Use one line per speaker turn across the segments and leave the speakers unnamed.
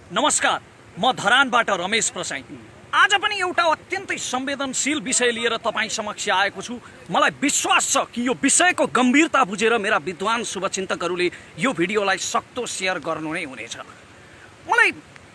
नमस्कार, म धरानबाट रमेश प्रसाई। आज पनि एउटा अत्यन्तै संवेदनशील विषय लिएर तपाईँ समक्ष आएको छु। मलाई विश्वास छ कि यो विषयको गम्भीरता बुझेर मेरा विद्वान शुभचिन्तकहरूले यो भिडियोलाई सक्दो शेयर गर्नु नै हुनेछ। मलाई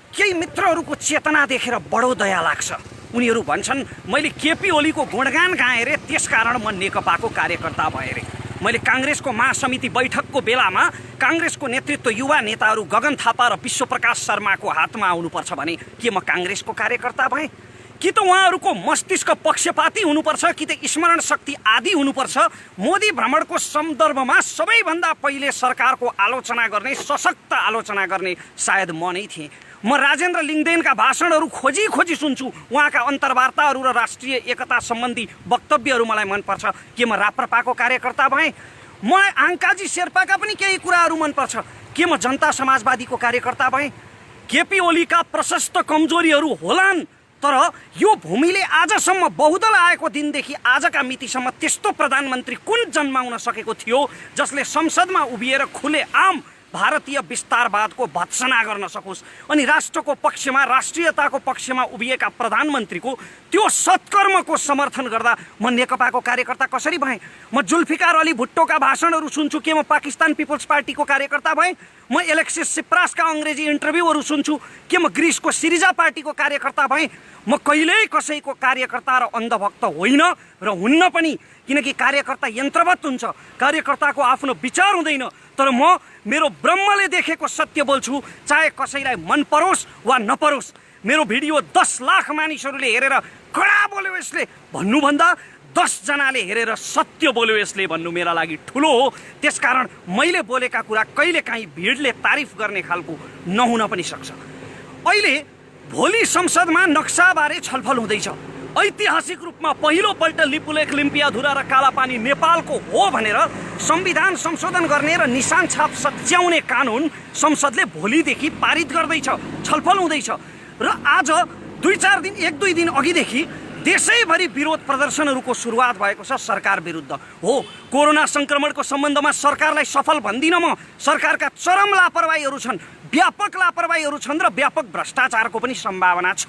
केही मित्रहरूको चेतना देखेर बडो दया लाग्छ। उनीहरू भन्छन् मैले केपी ओलीको गुणगान गाएँ रे, त्यसकारण म नेकपाको कार्यकर्ता भएँ रे। मैले काङ्ग्रेसको महासमिति बैठकको बेलामा काङ्ग्रेसको नेतृत्व युवा नेताहरू गगन थापा र विश्वप्रकाश शर्माको हातमा आउनुपर्छ भने के म काङ्ग्रेसको कार्यकर्ता भएँ? कि त उहाँहरूको मस्तिष्क पक्षपाती हुनुपर्छ, कि त स्मरण शक्ति आदि हुनुपर्छ। मोदी भ्रमणको सन्दर्भमा सबैभन्दा पहिले सरकारको आलोचना गर्ने, सशक्त आलोचना गर्ने सायद म नै थिएँ। म राजेन्द्र लिङ्गदेनका भाषणहरू खोजी खोजी सुन्छु। उहाँका अन्तर्वार्ताहरू र राष्ट्रिय एकता सम्बन्धी वक्तव्यहरू मलाई मनपर्छ। के म राप्रपाको कार्यकर्ता भएँ? मलाई आङ्काजी शेर्पाका पनि केही कुराहरू मनपर्छ। के म जनता समाजवादीको कार्यकर्ता भएँ? केपी ओलीका प्रशस्त कमजोरीहरू होलान्, तर यो भूमिले आजसम्म बहुदल आएको दिनदेखि आजका मितिसम्म त्यस्तो प्रधानमन्त्री कुन जन्माउन सकेको थियो जसले संसदमा उभिएर खुलेआम भारतीय विस्तारवादको भत्सना गर्न सकोस् अनि राष्ट्रको पक्षमा, राष्ट्रियताको पक्षमा उभिएका प्रधानमन्त्रीको त्यो सत्कर्मको समर्थन गर्दा म नेकपाको कार्यकर्ता कसरी भएँ? म जुल्फिकार अली भुट्टोका भाषणहरू सुन्छु। के म पाकिस्तान पिपल्स पार्टीको कार्यकर्ता भएँ? म एलेक्सिस सिप्रासका अङ्ग्रेजी इन्टरभ्यूहरू सुन्छु। के म ग्रिसको सिरिजा पार्टीको कार्यकर्ता भएँ? म कहिल्यै कसैको कार्यकर्ता र अन्धभक्त होइन र हुन्न पनि, किनकि कार्यकर्ता यन्त्रवत हुन्छ। कार्यकर्ताको आफ्नो विचार हुँदैन, तर म मेरो ब्रह्मले देखेको सत्य बोल्छु, चाहे कसैलाई मन परोस् वा नपरोस्। मेरो भिडियो 10 लाख मानिसहरूले हेरेर कडा बोल्यो यसले भन्नुभन्दा 10 जनाले हेरेर सत्य बोल्यो यसले भन्नु मेरा लागि ठुलो हो। त्यसकारण मैले बोलेका कुरा कहिलेकाहीँ भिडले तारिफ गर्ने खालको नहुन पनि सक्छ। अहिले भोलि संसदमा नक्साबारे छलफल हुँदैछ। ऐतिहासिक रूपमा पहिलोपल्ट लिपुलेख, लिम्पियाधुरा र कालापानी नेपालको हो भनेर संविधान संशोधन गर्ने र निशान छाप सच्याउने कानुन संसदले भोलिदेखि पारित गर्दैछ, छलफल हुँदैछ। र आज 1-2 दिन अघिदेखि देशैभरि विरोध प्रदर्शनहरूको सुरुवात भएको छ सरकार विरुद्ध। हो, कोरोना संक्रमणको सम्बन्धमा सरकारलाई सफल भन्दिनँ म। सरकारका चरम लापरवाहीहरू छन्, व्यापक लापरवाहीहरू छन् र व्यापक भ्रष्टाचारको पनि सम्भावना छ।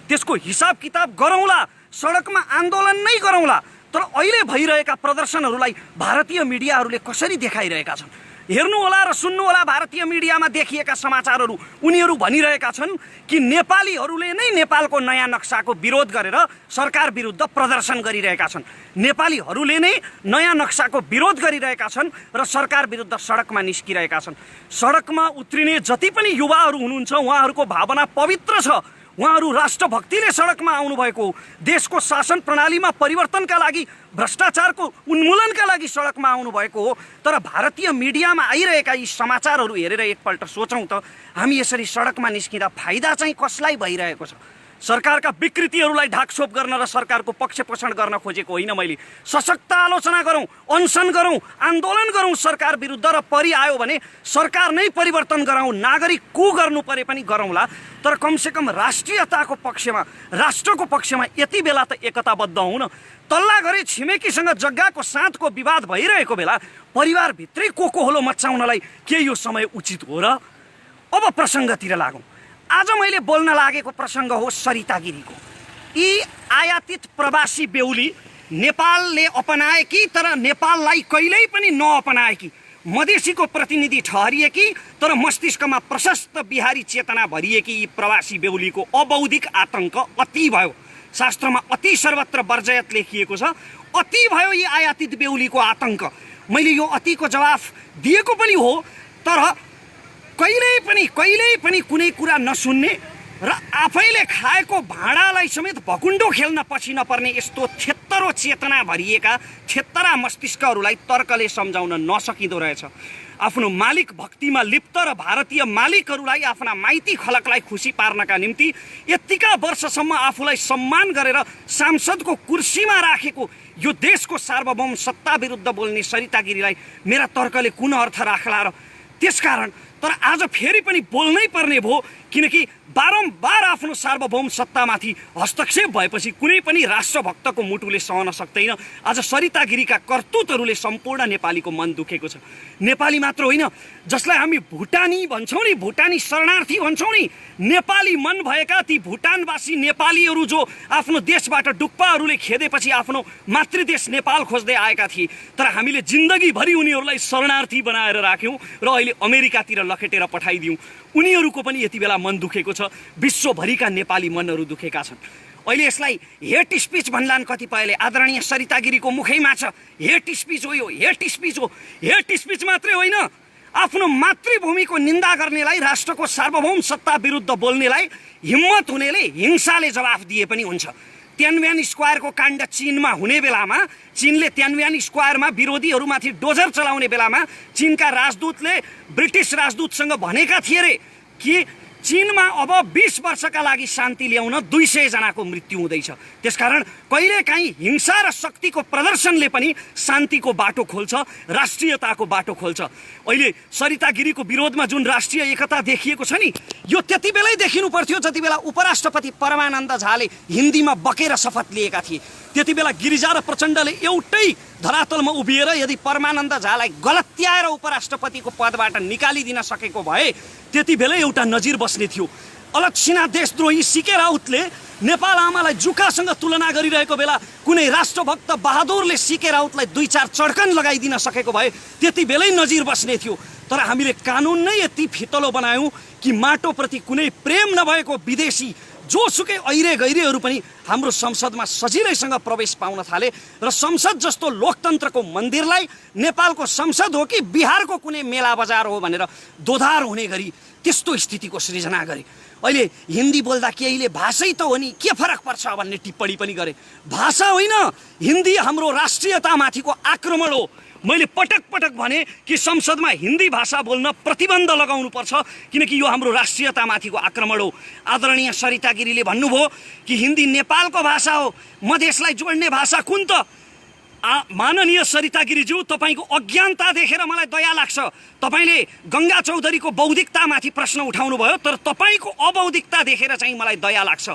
त्यसको हिसाब किताब गरौँला, सडकमा आन्दोलन नै गरौँला। तर अहिले भइरहेका प्रदर्शनहरूलाई भारतीय मिडियाहरूले कसरी देखाइरहेका छन् हेर्नुहोला र सुन्नुहोला। भारतीय मिडियामा देखिएका समाचारहरू, उनीहरू भनिरहेका छन् कि नेपालीहरूले नै नेपालको नयाँ नक्साको विरोध गरेर सरकार विरुद्ध प्रदर्शन गरिरहेका छन्। नेपालीहरूले नै नयाँ नक्साको विरोध गरिरहेका छन् र सरकार विरुद्ध सडकमा निस्किरहेका छन्। सडकमा उत्रिने जति पनि युवाहरू हुनुहुन्छ उहाँहरूको भावना पवित्र छ। उहाँहरू राष्ट्रभक्तिले सडकमा आउनुभएको हो। देशको शासन प्रणालीमा परिवर्तनका लागि, भ्रष्टाचारको उन्मूलनका लागि सडकमा आउनुभएको हो। तर भारतीय मिडियामा आइरहेका यी समाचारहरू हेरेर एकपल्ट सोचौँ त, हामी यसरी सडकमा निस्किँदा फाइदा चाहिँ कसलाई भइरहेको छ? सरकारका विकृतिहरूलाई ढाकछोप गर्न र सरकारको पक्ष पोषण गर्न खोजेको होइन मैले। सशक्त आलोचना गरौँ, अनसन गरौँ, आन्दोलन गरौँ सरकार विरुद्ध, र परिआयो भने सरकार नै परिवर्तन गराउँ। नागरिक कु गर्नु परे पनि गरौँला, तर कमसेकम राष्ट्रियताको पक्षमा, राष्ट्रको पक्षमा यति बेला त एकताबद्ध हौँ न। तल्ला घरे छिमेकीसँग जग्गाको साथको विवाद भइरहेको बेला परिवारभित्रै को होलो मचाउनलाई के यो समय उचित हो र? अब प्रसङ्गतिर लागौँ। आज मैले बोल्न लागेको प्रसङ्ग हो सरिता गिरीको। यी आयातित प्रवासी बेहुली नेपालले अपनाएकी, तर नेपाललाई कहिल्यै पनि नअपनाएकी, मधेसीको प्रतिनिधि ठहरिएकी तर मस्तिष्कमा प्रशस्त बिहारी चेतना भरिएकी यी प्रवासी बेहुलीको अबौद्धिक आतंक अति भयो। शास्त्रमा अति सर्वत्र वर्जयत लेखिएको छ। अति भयो यी आयातित बेहुलीको आतंक। मैले यो अतिको जवाफ दिएको पनि हो, तर कहिल्यै पनि कुनै कुरा नसुन्ने र आफैले खाएको भाँडालाई समेत भकुन्डो खेल्न पछि नपर्ने यस्तो थेत्तरो चेतना भरिएका थेत्तरा मस्तिष्कहरूलाई तर्कले सम्झाउन नसकिँदो रहेछ। आफ्नो मालिक भक्तिमा लिप्त र भारतीय मालिकहरूलाई, आफ्ना माइती खलकलाई खुसी पार्नका निम्ति यतिका वर्षसम्म आफूलाई सम्मान गरेर सांसदको कुर्सीमा राखेको यो देशको सार्वभौम सत्ता विरुद्ध बोल्ने सरिता गिरीलाई मेरा तर्कले कुन अर्थ राख्ला र? त्यसकारण तर आज फेरि पनि बोल्नै पर्ने भयो, किनकि बारम्बार आफ्नो सार्वभौम सत्तामाथि हस्तक्षेप भएपछि कुनै पनि राष्ट्रभक्तको मुटुले सहन सक्दैन। आज सरिता गिरीका करतुतहरूले सम्पूर्ण नेपालीको मन दुखेको छ। नेपाली मात्र होइन, जसलाई हामी भुटानी भन्छौँ नि, भुटानी शरणार्थी भन्छौँ नि, नेपाली मन भएका ती भुटानवासी नेपालीहरू जो आफ्नो देशबाट डुक्पाहरूले खेदेपछि आफ्नो मातृदेश नेपाल खोज्दै आएका थिए, तर हामीले जिन्दगीभरि उनीहरूलाई शरणार्थी बनाएर राख्यौँ र अहिले अमेरिकातिर लखेटेर पठाइदियौँ। उनीहरूको पनि यति बेला मन दुखेको छ। विश्वभरिका नेपाली मनहरू दुखेका छन्। अहिले यसलाई हेट स्पिच भन्लान् कतिपयले। आदरणीय सरिता गिरीको मुखैमा छ हेट स्पिच हो, यो हेट स्पिच हो। हेट स्पिच मात्रै होइन, आफ्नो मातृभूमिको निन्दा गर्नेलाई, राष्ट्रको सार्वभौम सत्ता विरुद्ध बोल्नेलाई हिम्मत हुनेले हिंसाले जवाफ दिए पनि हुन्छ। तियानब्यान स्क्वायरको काण्ड चीनमा हुने बेलामा, चीनले तियानब्यान स्क्वायरमा विरोधीहरूमाथि डोजर चलाउने बेलामा चीनका राजदूतले ब्रिटिस राजदूतसँग भनेका थिए रे कि चीनमा अब 20 वर्षका लागि शान्ति ल्याउन 200 जनाको मृत्यु हुँदैछ। त्यसकारण कहिलेकाहीँ हिंसा र शक्तिको प्रदर्शनले पनि शान्तिको बाटो खोल्छ, राष्ट्रियताको बाटो खोल्छ। अहिले सरिता गिरीको विरोधमा जुन राष्ट्रिय एकता देखिएको छ नि, यो त्यति बेलै देखिनु पर्थ्यो जति बेला उपराष्ट्रपति परमानन्द झाले हिन्दीमा बकेर शपथ लिएका थिए। त्यति बेला गिरिजा र प्रचण्डले एउटै धरातलमा उभिएर यदि परमानन्द झालाई गलत्याएर उपराष्ट्रपतिको पदबाट निकालिदिन सकेको भए त्यति बेलै एउटा नजिर बस्ने थियो। अलक्षिणा देशद्रोही सीके राउतले नेपाल आमालाई जुकासँग तुलना गरिरहेको बेला कुनै राष्ट्रभक्त बहादुरले सीके राउतलाई 2-4 चड्कन लगाइदिन सकेको भए त्यति बेलै नजिर बस्ने थियो। तर हामीले कानुन नै यति फितलो बनायौँ कि माटोप्रति कुनै प्रेम नभएको विदेशी जोसुकै ऐरे गैरेहरू पनि हाम्रो संसदमा सजिलैसँग प्रवेश पाउन थाले र संसद जस्तो लोकतन्त्रको मन्दिरलाई नेपालको संसद हो कि बिहारको कुनै मेला बजार हो भनेर दोधार हुने गरी त्यस्तो स्थितिको सृजना गरे। अहिले हिन्दी बोल्दा केहीले भाषै त हो नि, के फरक पर्छ भन्ने टिप्पणी पनि गरे। भाषा होइन, हिन्दी हाम्रो राष्ट्रियतामाथिको आक्रमण हो। मैले पटक पटक भने कि संसदमा हिन्दी भाषा बोल्न प्रतिबन्ध लगाउनुपर्छ, किनकि यो हाम्रो राष्ट्रियतामाथिको आक्रमण हो। आदरणीय सरिता गिरीले भन्नुभयो कि हिन्दी नेपालको भाषा हो, मधेसलाई जोड्ने भाषा कुन त? माननीय सरिता गिरीज्यू, तपाईँको अज्ञानता देखेर मलाई दया लाग्छ। तपाईँले गङ्गा चौधरीको बौद्धिकतामाथि प्रश्न उठाउनु भयो, तर तपाईँको अबौद्धिकता देखेर चाहिँ मलाई दया लाग्छ।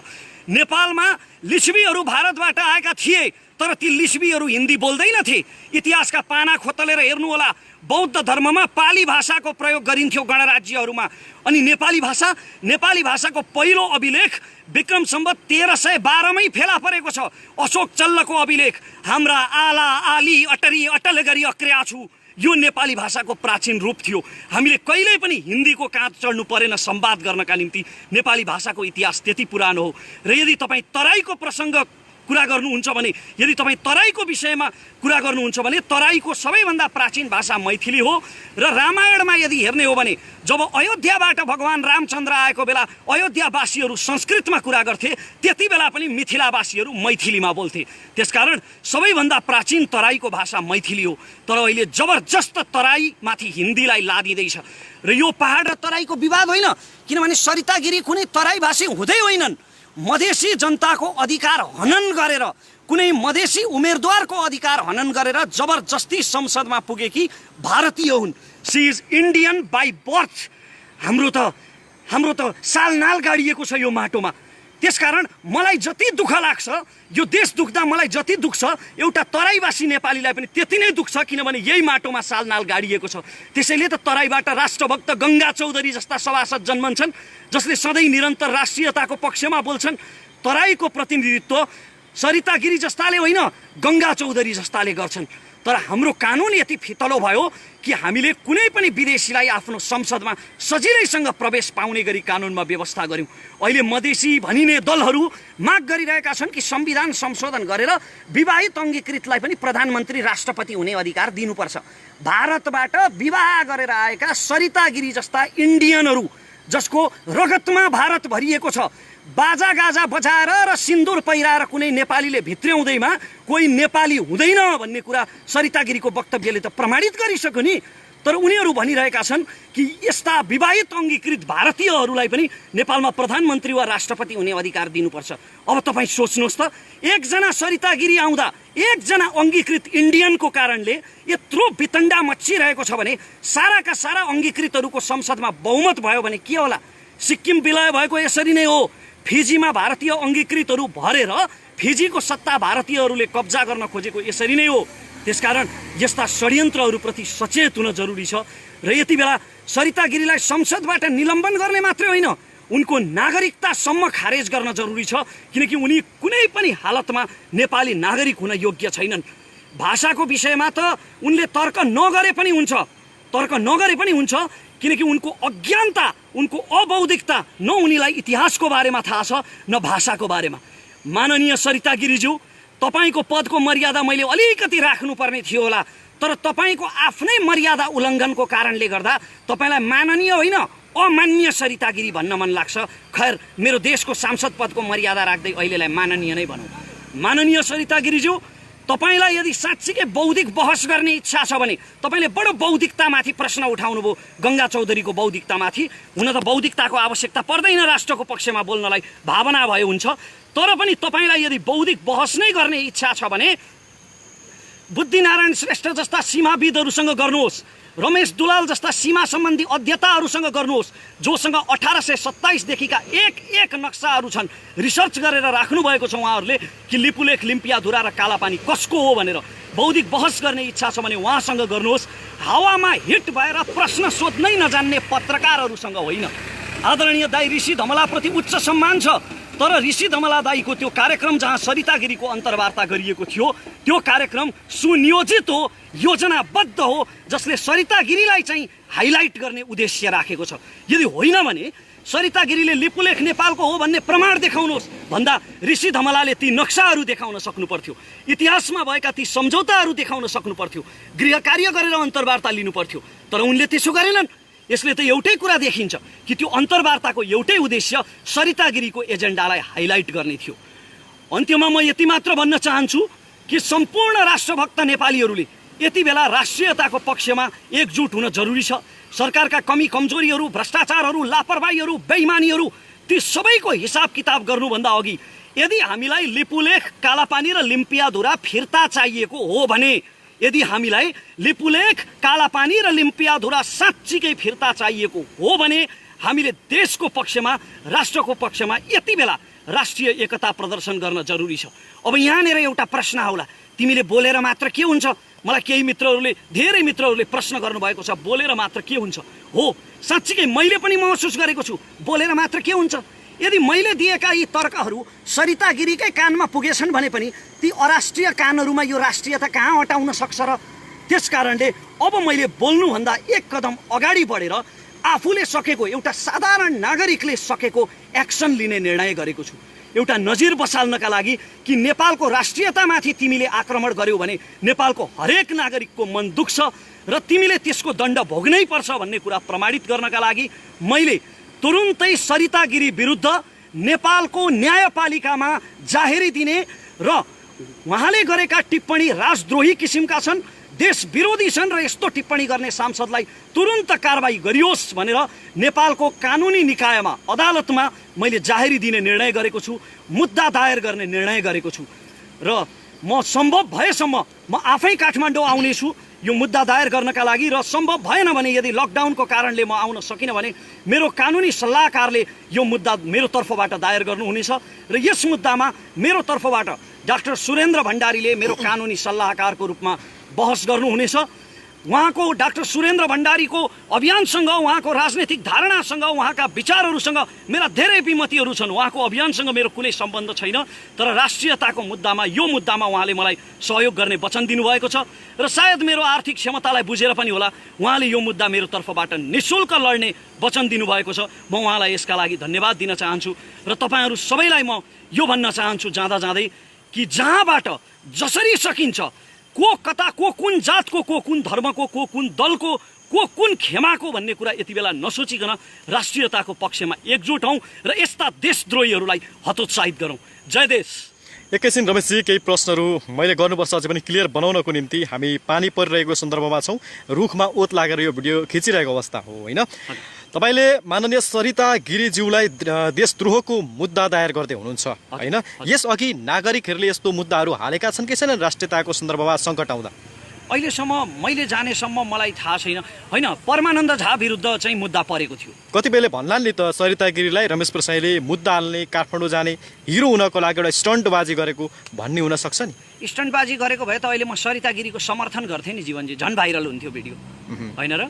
नेपालमा लिच्छवीहरू भारतबाट आएका थिए, तर ती लिच्छवीहरू हिन्दी बोल्दैनथे। इतिहासका पाना खोतलेर हेर्नुहोला, बौद्ध धर्ममा पाली भाषाको प्रयोग गरिन्थ्यो गणराज्यहरूमा। अनि नेपाली भाषाको पहिलो अभिलेख विक्रम सम्वत 1312मै फेला परेको छ। अशोक चल्लको अभिलेख, हाम्रा आला आली अटरी अटल गरी अक्र्या छु, यो नेपाली भाषाको प्राचीन रूप थियो। हामीले कहिल्यै पनि हिन्दीको काँध चढ्नु परेन संवाद गर्नका निम्ति। नेपाली भाषाको इतिहास त्यति पुरानो हो। र यदि तपाईँ तराईको प्रसङ्ग कुरा गर्नुहुन्छ भने, यदि तपाईँ तराईको विषयमा कुरा गर्नुहुन्छ भने, तराईको सबैभन्दा प्राचीन भाषा मैथिली हो। र रामायणमा यदि हेर्ने हो भने जब अयोध्याबाट भगवान रामचन्द्र आएको बेला अयोध्यावासीहरू संस्कृतमा कुरा गर्थे, त्यति बेला पनि मिथिलावासीहरू मैथिलीमा बोल्थे। त्यसकारण सबैभन्दा प्राचीन तराईको भाषा मैथिली हो। तर अहिले जबरजस्त तराईमाथि हिन्दीलाई लादिँदैछ। र यो पहाड र तराईको विवाद होइन, किनभने सरिता गिरी कुनै तराईभाषी हुँदै होइनन्। मधेसी जनताको अधिकार हनन गरेर, कुनै मधेसी उम्मेदवारको अधिकार हनन गरेर जबरजस्ती संसदमा पुगेकी भारतीय हुन्। She is Indian by birth. हाम्रो त सालनाल गाडिएको छ यो माटोमा। त्यसकारण मलाई जति दुःख लाग्छ, यो देश दुख्दा मलाई जति दुख्छ, एउटा तराईवासी नेपालीलाई पनि त्यति नै दुख्छ, किनभने यही माटोमा सालनाल गाडिएको छ। त्यसैले त तराईबाट राष्ट्रभक्त गङ्गा चौधरी जस्ता सभासद जन्मन्छन्, जसले सधैँ निरन्तर राष्ट्रियताको पक्षमा बोल्छन्। तराईको प्रतिनिधित्व सरिता गिरी जस्ताले होइन, गङ्गा चौधरी जस्ताले गर्छन्। तर हाम्रो कानुन यति फितलो भयो कि हामीले कुनै पनि विदेशीलाई आफ्नो संसदमा सजिलैसँग प्रवेश पाउने गरी कानुनमा व्यवस्था गर्यौँ। अहिले मधेसी भनिने दलहरू माग गरिरहेका छन् कि संविधान संशोधन गरेर विवाहित अङ्गीकृतलाई पनि प्रधानमन्त्री राष्ट्रपति हुने अधिकार दिनुपर्छ। भारतबाट विवाह गरेर आएका सरिता गिरी जस्ता इन्डियनहरू, जसको रगतमा भारत भरिएको छ, बाजा गाजा बजाएर र सिन्दुर पहिराएर कुनै नेपालीले भित्र्याउँदैमा कोही नेपाली हुँदैन भन्ने कुरा सरिता गिरीको वक्तव्यले त प्रमाणित गरिसक्यो नि। तर उनीहरू भनिरहेका छन् कि यस्ता विवाहित अङ्गीकृत भारतीयहरूलाई पनि नेपालमा प्रधानमन्त्री वा राष्ट्रपति हुने अधिकार दिनुपर्छ। अब तपाईँ सोच्नुहोस् त, एकजना सरिता गिरी आउँदा एकजना अङ्गीकृत इन्डियनको कारणले यत्रो वितण्डा मच्चिरहेको छ भने साराका सारा अङ्गीकृतहरूको संसदमा बहुमत भयो भने के होला? सिक्किम विलय भएको यसरी नै हो। फिजीमा भारतीय अङ्गीकृतहरू भरेर फिजीको सत्ता भारतीयहरूले कब्जा गर्न खोजेको यसरी नै हो। त्यसकारण यस्ता षड्यन्त्रहरूप्रति सचेत हुन जरुरी छ र यति बेला सरिता गिरीलाई संसदबाट निलम्बन गर्ने मात्रै होइन, उनको नागरिकतासम्म खारेज गर्न जरुरी छ, किनकि उनी कुनै पनि हालतमा नेपाली नागरिक हुन योग्य छैनन्। भाषाको विषयमा त उनले तर्क नगरे पनि हुन्छ, किनकि उनको अज्ञानता, उनको अबौद्धिकता, न उनीलाई इतिहासको बारेमा थाहा छ न भाषाको बारेमा। माननीय सरिता गिरीज्यू, तपाईको पदको मर्यादा मैले अलिकति राख्नुपर्ने थियो होला, तर तपाईको आफ्नै मर्यादा उल्लङ्घनको कारणले गर्दा तपाईलाई माननीय होइन अमान्य सरिता गिरी भन्न मन लाग्छ। खैर, मेरो देशको सांसद पदको मर्यादा राख्दै अहिलेलाई माननीय नै भनौँ। माननीय सरिता गिरीज्यू, तपाईलाई यदि साँच्चीकै बौद्धिक बहस गर्ने इच्छा छ भने तपाईले बडो बौद्धिकतामाथि प्रश्न उठाउनु भयो, गङ्गा चौधरीको बौद्धिकतामाथि। हुन त बौद्धिकताको आवश्यकता पर्दैन राष्ट्रको पक्षमा बोल्नलाई, भावना भए हुन्छ। तर पनि तपाईलाई यदि बौद्धिक बहस नै गर्ने इच्छा छ भने बुद्धिनारायण श्रेष्ठ जस्ता सीमाविदहरूसँग गर्नुहोस्, रमेश दुलाल जस्ता सीमा सम्बन्धी अध्येताहरूसँग गर्नुहोस्, जोसँग 1827 देखिका एक नक्साहरू छन्, रिसर्च गरेर राख्नु भएको छ उहाँहरूले कि लिपुलेख, लिम्पियाधुरा र कालापानी कसको हो भनेर। बौद्धिक बहस गर्ने इच्छा छ भने उहाँसँग गर्नुहोस्, हावामा हिट भएर प्रश्न सोध्नै नजान्ने पत्रकारहरूसँग होइन। आदरणीय दाई ऋषि धमलाप्रति उच्च सम्मान छ, तर ऋषि धमला दाईको त्यो कार्यक्रम जहाँ सरिता गिरीको अन्तर्वार्ता गरिएको थियो, त्यो कार्यक्रम सुनियोजित हो, योजनाबद्ध हो, जसले सरिता गिरीलाई चाहिँ हाइलाइट गर्ने उद्देश्य राखेको छ। यदि होइन भने सरिता गिरीले लिपुलेख नेपालको हो भन्ने प्रमाण देखाउनुहोस् भन्दा ऋषि धमलाले ती नक्साहरू देखाउन सक्नु पर्थ्यो, इतिहासमा भएका ती सम्झौताहरू देखाउन सक्नु पर्थ्यो, गृह कार्य गरेर अन्तर्वार्ता लिनु पर्थ्यो। तर उनले त्यसो गरेनन्। यसले त एउटै कुरा देखिन्छ कि त्यो अन्तर्वार्ताको एउटै उद्देश्य सरिता गिरीको एजेन्डालाई हाइलाइट गर्ने थियो। अन्त्यमा म यति मात्र भन्न चाहन्छु कि सम्पूर्ण राष्ट्रभक्त नेपालीहरूले यति बेला राष्ट्रियताको पक्षमा एकजुट हुन जरुरी छ। सरकारका कमी कमजोरीहरू, भ्रष्टाचारहरू, लापरवाहीहरू, बेइमानीहरू, ती सबैको हिसाब किताब गर्नुभन्दा अघि यदि हामीलाई लिपुलेख, कालापानी र लिम्पियाधुरा फिर्ता चाहिएको हो भने, यदि हामीलाई लिपुलेख, कालापानी र लिम्पियाधुरा साँच्चीकै फिर्ता चाहिएको हो भने हामीले देशको पक्षमा, राष्ट्रको पक्षमा यति बेला राष्ट्रिय एकता प्रदर्शन गर्न जरुरी छ। अब यहाँनिर एउटा प्रश्न आउला, तिमीले बोलेर मात्र के हुन्छ? मलाई केही मित्रहरूले, धेरै मित्रहरूले प्रश्न गर्नुभएको छ, बोलेर मात्र के हुन्छ? हो, साँच्चीकै मैले पनि महसुस गरेको छु, बोलेर मात्र के हुन्छ? यदि मैले दिएका यी तर्कहरू सरिता गिरीकै कानमा पुगेछन् भने पनि ती अराष्ट्रिय कानहरूमा यो राष्ट्रियता कहाँ अटाउन सक्छ र? त्यसकारणले अब मैले बोल्नुभन्दा एक कदम अगाडि बढेर आफूले सकेको, एउटा साधारण नागरिकले सकेको एक्सन लिने निर्णय गरेको छु। एउटा नजिर बसाल्नका लागि कि नेपालको राष्ट्रियतामाथि तिमीले आक्रमण गर्यौ भने नेपालको हरेक नागरिकको मन दुख्छ र तिमीले त्यसको दण्ड भोग्नै पर्छ भन्ने कुरा प्रमाणित गर्नका लागि मैले तुरुन्तै सरिता गिरी विरुद्ध नेपालको न्यायपालिकामा जाहेरी दिने र उहाँले गरेका टिप्पणी राजद्रोही किसिमका छन्, देश विरोधी छन् र यस्तो टिप्पणी गर्ने सांसदलाई तुरुन्त कारबाही गरियोस् भनेर नेपालको कानुनी निकायमा, अदालतमा मैले जाहेरी दिने निर्णय गरेको छु, मुद्दा दायर गर्ने निर्णय गरेको छु र म सम्भव भएसम्म म आफै काठमाडौँ आउनेछु यो मुद्दा दायर गर्नका लागि। र सम्भव भएन भने, यदि लकडाउनको कारणले म आउन सकिनँ भने मेरो कानुनी सल्लाहकारले यो मुद्दा मेरो तर्फबाट दायर गर्नुहुनेछ र यस मुद्दामा मेरो तर्फबाट डाक्टर सुरेन्द्र भण्डारीले मेरो कानुनी सल्लाहकारको रूपमा बहस गर्नुहुनेछ। उहाँको, डाक्टर सुरेन्द्र भण्डारीको अभियानसँग, उहाँको राजनैतिक धारणासँग, उहाँका विचारहरूसँग मेरा धेरै विमतिहरू छन्। उहाँको अभियानसँग मेरो कुनै सम्बन्ध छैन, तर राष्ट्रियताको मुद्दामा, यो मुद्दामा उहाँले मलाई सहयोग गर्ने वचन दिनुभएको छ र सायद मेरो आर्थिक क्षमतालाई बुझेर पनि होला उहाँले यो मुद्दा मेरो तर्फबाट निःशुल्क लड्ने वचन दिनुभएको छ। म उहाँलाई यसका लागि धन्यवाद दिन चाहन्छु र तपाईँहरू सबैलाई म यो भन्न चाहन्छु जाँदा जाँदै कि जहाँबाट जसरी सकिन्छ, को कता, को कुन जातको, को कुन धर्मको, को कुन दलको, को कुन खेमाको भन्ने कुरा यति बेला नसोचिकन राष्ट्रियताको पक्षमा एकजुट हौँ र यस्ता देशद्रोहीहरूलाई हतोत्साहित गरौँ। जय देश।
एकैछिन रमेशजी केही प्रश्नहरू मैले गर्नुपर्छ अझै पनि क्लियर बनाउनको निम्ति हामी पानी परिरहेको सन्दर्भमा छौँ रुखमा ओत लागेर यो भिडियो खिचिरहेको अवस्था हो होइन तपाईँले माननीय सरिता गिरीज्यूलाई देशद्रोहको मुद्दा दायर गर्दै हुनुहुन्छ होइन यसअघि नागरिकहरूले यस्तो मुद्दाहरू हालेका छन् कि छैनन् राष्ट्रियताको सन्दर्भमा सङ्कट आउँदा
अहिलेसम्म मैले जानेसम्म मलाई थाहा छैन होइन परमानन्द झा विरुद्ध चाहिँ मुद्दा परेको थियो
कतिपयले भन्लान् नि त सरिता गिरीलाई रमेश प्रसाईले मुद्दा हाल्ने काठमाडौँ जाने हिरो हुनको लागि एउटा स्टन्टबाजी गरेको भन्ने हुन सक्छ नि
स्टन्टबाजी गरेको भए त अहिले म सरिता गिरीको समर्थन गर्थेँ नि जीवनजी झन् भाइरल हुन्थ्यो भिडियो होइन र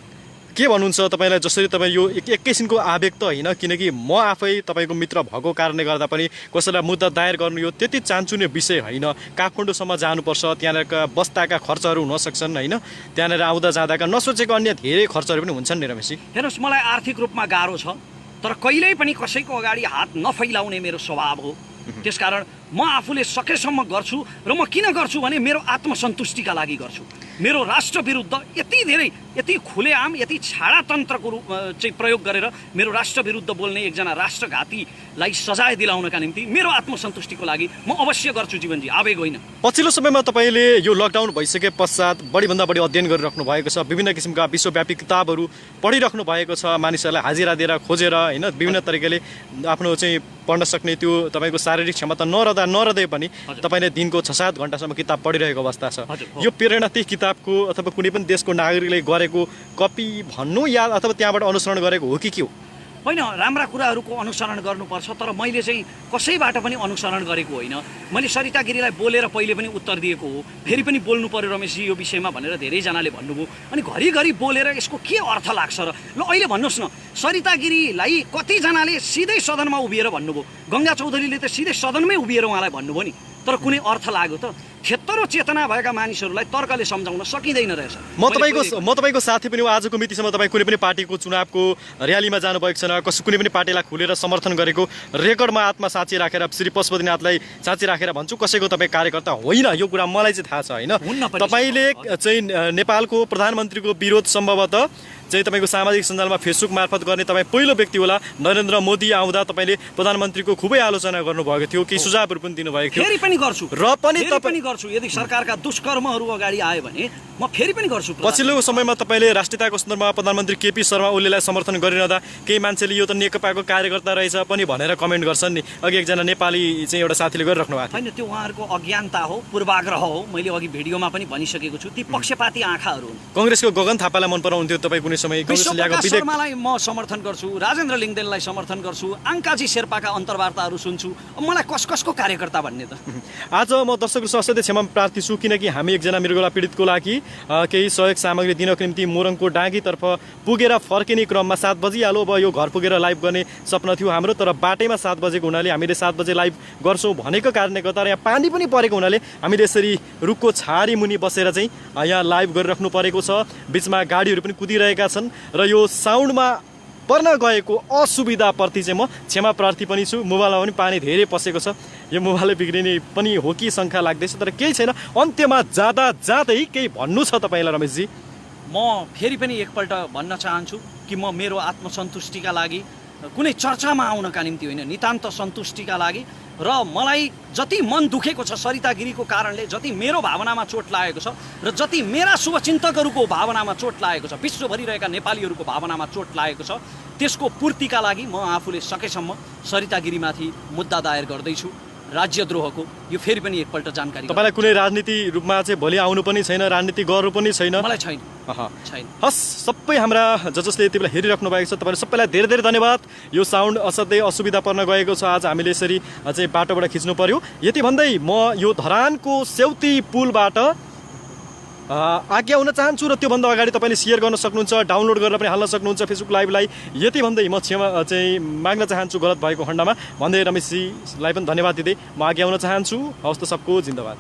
के भन्नुहुन्छ तपाईँलाई जसरी तपाईँ यो एकैछिनको आवेग त होइन किनकि म आफै तपाईँको मित्र भएको कारणले गर्दा पनि कसैलाई मुद्दा दायर गर्नु यो त्यति चान्चुने विषय होइन काठमाडौँसम्म जानुपर्छ त्यहाँनिरका बस्दाका खर्चहरू हुन सक्छन् होइन त्यहाँनिर आउँदा जाँदाका नसोचेको अन्य धेरै खर्चहरू पनि हुन्छन् नि रमेशजी
हेर्नुहोस् मलाई आर्थिक रूपमा गाह्रो छ तर कहिल्यै पनि कसैको अगाडि हात नफैलाउने मेरो स्वभाव हो त्यसकारण म आफूले सकेसम्म गर्छु र म किन गर्छु भने मेरो आत्मसन्तुष्टिका लागि गर्छु मेरो राष्ट्र विरुद्ध यति धेरै यति खुलेआम यति छाडातन्त्रको रूप चाहिँ प्रयोग गरेर मेरो राष्ट्र विरुद्ध बोल्ने एकजना राष्ट्रघातीलाई सजाय दिलाउनका निम्ति मेरो आत्मसन्तुष्टिको लागि म अवश्य गर्छु जीवनजी आवेग होइन
पछिल्लो समयमा तपाईँले यो लकडाउन भइसके पश्चात बढीभन्दा बढी अध्ययन गरिराख्नु भएको छ विभिन्न किसिमका विश्वव्यापी किताबहरू पढिराख्नु भएको छ मानिसहरूलाई हाजिरा दिएर खोजेर होइन विभिन्न तरिकाले आफ्नो चाहिँ पढ्न सक्ने त्यो तपाईँको शारीरिक क्षमता नरहँदै पनि तपाईँले दिनको 6-7 घन्टासम्म किताब पढिरहेको अवस्था छ यो प्रेरणा त्यही किताबको अथवा कुनै पनि देशको नागरिकले गरेको कपी भन्नु या अथवा त्यहाँबाट अनुसरण गरेको हो कि के हो
होइन राम्रा कुराहरूको अनुसरण गर्नुपर्छ तर मैले चाहिँ कसैबाट पनि अनुसरण गरेको होइन मैले सरिता गिरीलाई बोलेर पहिले पनि उत्तर दिएको हो फेरि पनि बोल्नु पर्यो रमेशजी यो विषयमा भनेर धेरैजनाले भन्नुभयो अनि घरिघरि बोलेर यसको के अर्थ लाग्छ र ल अहिले भन्नुहोस् न सरिता गिरीलाई कतिजनाले सिधै सदनमा उभिएर भन्नुभयो गङ्गा चौधरीले त सिधै सदनमै उभिएर उहाँलाई भन्नुभयो नि तर कुनै अर्थ लाग्यो त क्षेत्र चेतना भएका मानिसहरूलाई तर्कले सम्झाउन सकिँदैन रहेछ
म तपाईँको साथी पनि हो आजको मितिसम्म तपाईँ कुनै पनि पार्टीको चुनावको र्यालीमा जानुभएको छैन कुनै पनि पार्टीलाई खुलेर समर्थन गरेको रेकर्डमा आत्मा साँची राखेर श्री पशुपतिनाथलाई साँची राखेर भन्छु कसैको तपाईँ कार्यकर्ता होइन यो कुरा मलाई चाहिँ थाहा छ होइन तपाईँले चाहिँ नेपालको प्रधानमन्त्रीको विरोध सम्भवतः चाहिँ तपाईँको सामाजिक सञ्जालमा फेसबुक मार्फत गर्ने तपाईँ पहिलो व्यक्ति होला नरेन्द्र मोदी आउँदा तपाईँले प्रधानमन्त्रीको खुबै आलोचना गर्नुभएको थियो केही सुझावहरू पनि दिनुभएको थियो
फेरि पनि गर्छु
र पनि
गर्छु यदि सरकारका दुष्कर्महरू अगाडि आयो भने म फेरि पनि गर्छु
पछिल्लो समयमा तपाईँले राष्ट्रियताको सन्दर्भमा प्रधानमन्त्री केपी शर्मा ओलीलाई समर्थन गरिरहँदा केही मान्छेले यो त नेकपाको कार्यकर्ता रहेछ पनि भनेर कमेन्ट गर्छन् नि अघि एकजना नेपाली चाहिँ एउटा साथीले गरिराख्नु भएको
होइन त्यो उहाँहरूको अज्ञानता हो पूर्वाग्रह हो मैले अघि भिडियोमा पनि भनिसकेको छु ती पक्षपाती आँखाहरू हुन्
कङ्ग्रेसको गगन थापालाई मन पराउँथ्यो तपाईँ कुनै समय
शर्मालाई म समर्थन गर्छु राजेन्द्र लिङ्गदेनलाई समर्थन गर्छु आङ्काजी शेर्पाका अन्तर्वार्ताहरू सुन्छु मलाई कसको कार्यकर्ता भन्ने त
आज म दर्शकहरू असाध्यै क्षमा प्रार्थी छु किनकि हामी एकजना मृगौला पीडितको लागि केही सहयोग सामग्री दिनको निम्ति मोरङको डाँगीतर्फ पुगेर फर्किने क्रममा 7 बजिहाल्यो अब यो घर पुगेर लाइभ गर्ने सपना थियो हाम्रो तर बाटैमा 7 बजेको हुनाले हामीले 7 बजे लाइभ गर्छौँ भनेको कारणले गर्दा यहाँ पानी पनि परेको हुनाले हामीले यसरी रुखको छारी मुनि बसेर चाहिँ यहाँ लाइभ गरिराख्नु परेको छ बिचमा गाडीहरू पनि कुदिरहेका छन् र यो साउन्डमा पर्न गएको असुविधाप्रति चाहिँ म क्षमा प्रार्थी पनि छु मोबाइलमा पनि पानी धेरै पसेको छ यो मोबाइल बिग्रिने पनि हो कि शङ्का लाग्दैछ तर केही छैन अन्त्यमा जाँदै केही भन्नु छ तपाईँलाई रमेशजी
म फेरि पनि एकपल्ट भन्न चाहन्छु कि म मेरो आत्मसन्तुष्टिका लागि कुनै चर्चामा आउनका निम्ति होइन नितान्त सन्तुष्टिका लागि र मलाई जति मन दुखेको छ सरिता गिरीको कारणले जति मेरो भावनामा चोट लागेको छ र जति मेरा शुभचिन्तकहरूको भावनामा चोट लागेको छ विश्वभरि रहेका नेपालीहरूको भावनामा चोट लागेको छ त्यसको पूर्तिका लागि म आफूले सकेसम्म सरिता गिरीमाथि मुद्दा दायर गर्दैछु राज्यद्रोहको यो फेरि पनि एकपल्ट जानकारी
तपाईँलाई कुनै राजनीति रूपमा चाहिँ भोलि आउनु पनि छैन राजनीति गर्नु पनि छैन
मलाई छैन
हस् सबै हाम्रा जसले यति बेला हेरिराख्नु भएको छ तपाईँहरू सबैलाई धेरै धेरै धन्यवाद यो साउन्ड असाध्यै असुविधा पर्न गएको छ आज हामीले यसरी चाहिँ बाटोबाट खिच्नु पर्यो यति भन्दै म यो धरानको सेउती पुलबाट आज्ञा हुन चाहन्छु र त्योभन्दा अगाडि तपाईँले सेयर गर्न सक्नुहुन्छ डाउनलोड गरेर पनि हाल्न सक्नुहुन्छ फेसबुक लाइभलाई यति भन्दै म क्षमा चाहिँ माग्न चाहन्छु गलत भएको खण्डमा भन्दै रमेशजीलाई पनि धन्यवाद दिँदै म आज्ञा हुन चाहन्छु हवस् त सबको जिन्दाबाद।